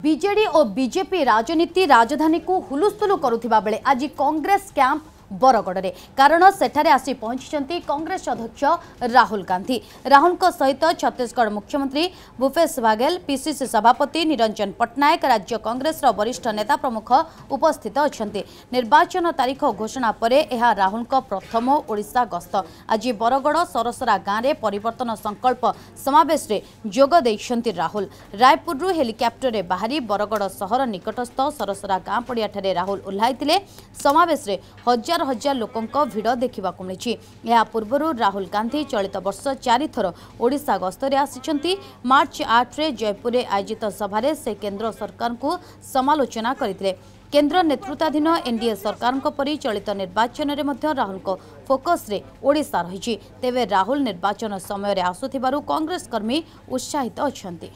BJD और BJP राजनीति राजधानी को हुलुस्थुलु करुथिबा बेले आज कांग्रेस कैंप बरगढ़ कारण सेठारे आसी पहुंची कांग्रेस अध्यक्ष राहुल गांधी। राहुल सहित छत्तीसगढ़ मुख्यमंत्री भूपेश बघेल, पीसीसी सभापति निरंजन पट्टनायक, राज्य कांग्रेस वरिष्ठ नेता प्रमुख उपस्थित अच्छा। निर्वाचन तारीख घोषणा पर यह राहुल प्रथम ओडिशा गस्त। आज बरगढ़ सरसरा गाँव में परिवर्तन संकल्प समावेश जोग देइछन्ति राहुल। रायपुर हेलिकप्टर बाहरी बरगढ़ सहर निकटस्थ सरसरा गाँ पड़िया राहुल ओह्लाइथिले। समावेश हजार हजार लोकों भिड़ देखा मिली। यह पूर्व राहुल गांधी चलित वर्ष 4 थर ओडिशा गस्तरे आसिछन्ति। मार्च 8 रे जयपुर आयोजित सभारे से केंद्र सरकार को समालोचना करथिले। केंद्र नेतृत्वाधीन एनडीए सरकार परी चलित निर्वाचन में राहुल को फोकस रे ओडिशा रही। तेबे राहुल निर्वाचन समय आसुथिबारु कांग्रेस कर्मी उत्साहित अछन्ति।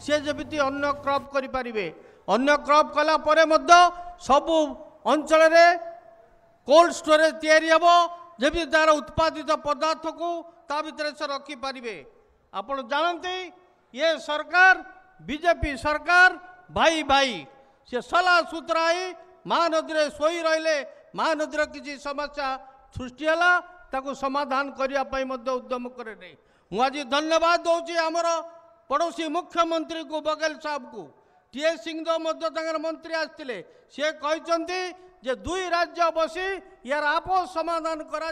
से जबिति अन्न क्रॉप करि परिबे, अन्न क्रॉप कला परे मध्य सबु अंचल रे कोल्ड स्टोरेज तैयारी हबो, जेबि तार उत्पादित पदार्थ को ता भितर से रखी पारिबे। आपण जानते ये सरकार बीजेपी सरकार भाई भाई से सला सुतराई महानदी रे सोई रहिले। महानदी किसी समस्या सृष्टि हला ताको समाधान करिया पई मध्य उद्यम करे नै। मु आज धन्यवाद दउची हमर पड़ोसी मुख्यमंत्री को बघेल साहब को। टीएस सिंह मंत्री आसते सी कहते जे दुई राज्य बसी यार आपस समाधान कर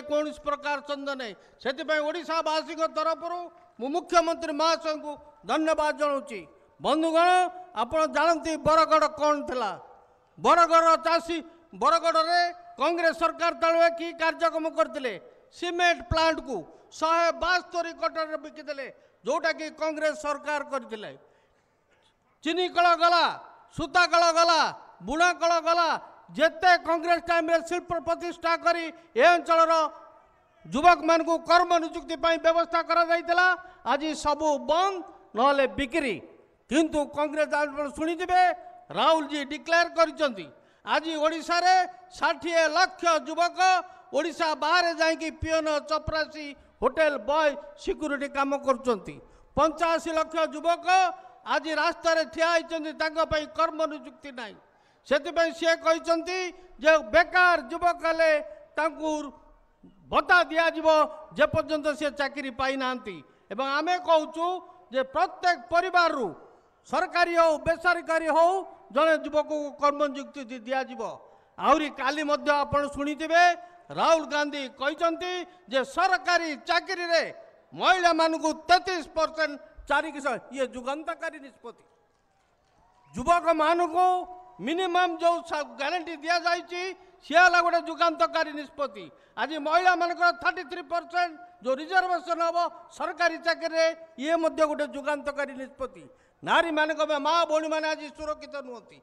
कौन प्रकार चंद नहीं। से ओडावासी तरफ मुख्यमंत्री महाशय को धन्यवाद जनाऊँगी। बंधुगण आप जानते बरगढ़ कौन थी। बरगढ़ चाषी बरगढ़ में कांग्रेस सरकार तले कि कार्यक्रम करते सीमेंट प्लांट को 172 कोटी बिकिदे जोटा कि कांग्रेस सरकार करथिले। चीनी कल गला, सूता कल गला, बुणा कल गला, जेते कांग्रेस टाइम रे शिल्प प्रतिष्ठा करी ए अंचल युवक मान को कर्म नियुक्ति व्यवस्था करा जाइतला। आज सबू बंद नले बिक्री। किंतु कांग्रेस शुणिथे राहुल जी डिक्लेयर करिसंती आज ओडिशा रे 60 लाख युवक ओडिशा बाहर जाइकी पियोन, चपरासी, होटेल बॉय, सिक्यूरिटी काम करचंती। 85 लाख युवक आज रास्ता रे ठिया होती कर्म नियुक्ति ना। से सी कहते जे बेकार युवक हेले भत्ता दिज्व जे पर्यंत सी चाकरी पाई ना। आमे कहूँ जे प्रत्येक परिवार रु सरकारी हो बेसरकारी हो जड़े युवक को कर्म नियुक्ति दिज्व। आहरी काली आपण शुणिथे राहुल गांधी कहते जे सरकारी चाकरी रे महिला मानू 33% ये जुगांतकारी निष्पत्ति। युवक मान को मिनिमम जो गारंटी दि जाए गोटे जुगांतकारी निष्पत्ति। आज महिला मान 33% जो रिजर्वेशन हम सरकारी चाकरी ये गोटे जुगांतकारी निष्पत्ति। नारी मान माँ भौणी मैंने आज सुरक्षित नुहति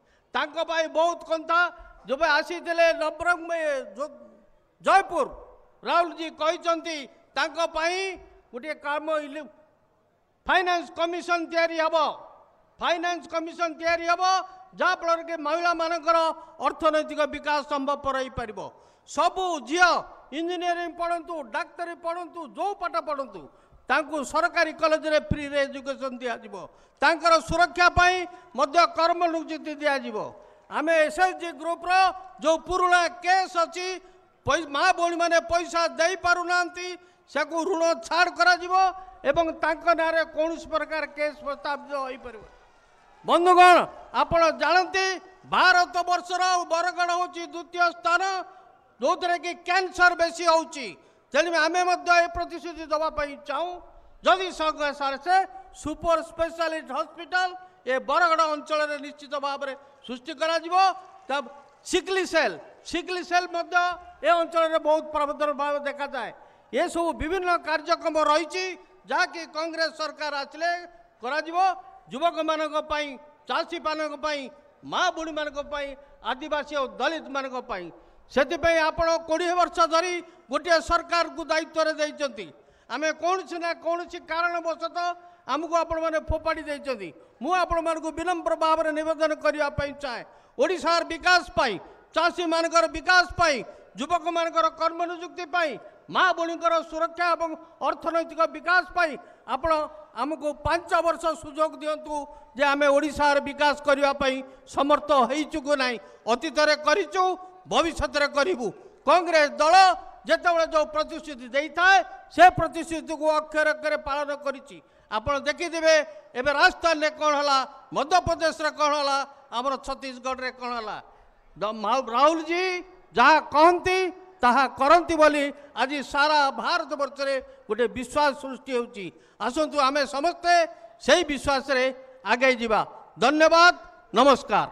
बहुत कंथा जब आसी नवरंग जयपुर राहुल जी कहते गोटे काम फाइनेंस कमिशन तैयारी हब। फाइनेंस कमिशन तैयारी हब जहाँफल कि महिला मानकर अर्थनैतिक विकास संभवपर हो पार। सबू झील इंजीनियरिंग पढ़ु, डाक्तरी पढ़ु, जो पाठ पढ़ु तांकु सरकारी कॉलेज रे फ्री रे एजुकेशन दिज्व। तांकर सुरक्षा पाई मध्य कर्म नियुक्ति दिज्व। आम एसएचजी ग्रुप रो जो पुराना केस अच्छी माँ भौणी मैंने पैसा दे पारुना से ऋण छाड़ करा एवं ना कौन प्रकार केस प्रस्तावित हो पार। बंधुगण आपण जानते भारत वर्षर बरगढ़ हूँ द्वितीय स्थान जो थे कि कैंसर बेसी होची। आमे ए प्रतिश्रुति दवाई चाहूँ जदि से सुपर स्पेशलिस्ट हॉस्पिटल ए बरगढ़ अंचल में निश्चित भाव में सृष्टि करा तब सिकली सेल ए अंचल में बहुत प्रबल भाव देखा जाए। ये सब विभिन्न कार्यक्रम रही जहाँकि कांग्रेस सरकार आसिले युवक मानक चाषी मानक माँ बुढ़ी मानक आदिवासी और दलित मानक से आप 20 वर्ष धरी गोटे सरकार को दायित्व देते आम कौन ना कौन कारणवशतः आमको आपण मैंने फोपाड़ी देते। मुझे विनम्र भाव में निवेदन करने चाहे ओडिशार विकास चाषी मानकर विकास युवक मानकर कर्म नियुक्ति माँ भौणीकर सुरक्षा और अर्थनैतिक विकास आपण आमको 5 वर्ष सुजोग दिंतु जे आम ओडिशार विकास करने समर्थ होइचु ना अतीत करूँ भविष्य करूँ कांग्रेस दल जिते जो प्रतिश्रुति देता है से प्रतिश्रुति को अक्षर अक्षर पालन करी आपण देखिथे एवं राजस्थान में कौन है मध्य प्रदेश कौन है आमर छत्तीसगढ़ रे कौन है राहुल जी जहाँ कहती ताहा करती बोली आज सारा भारत वर्ष रे गोटे विश्वास सृष्टि होची आसंतु आमे समस्ते सही विश्वास रे आगे जीवा धन्यवाद नमस्कार।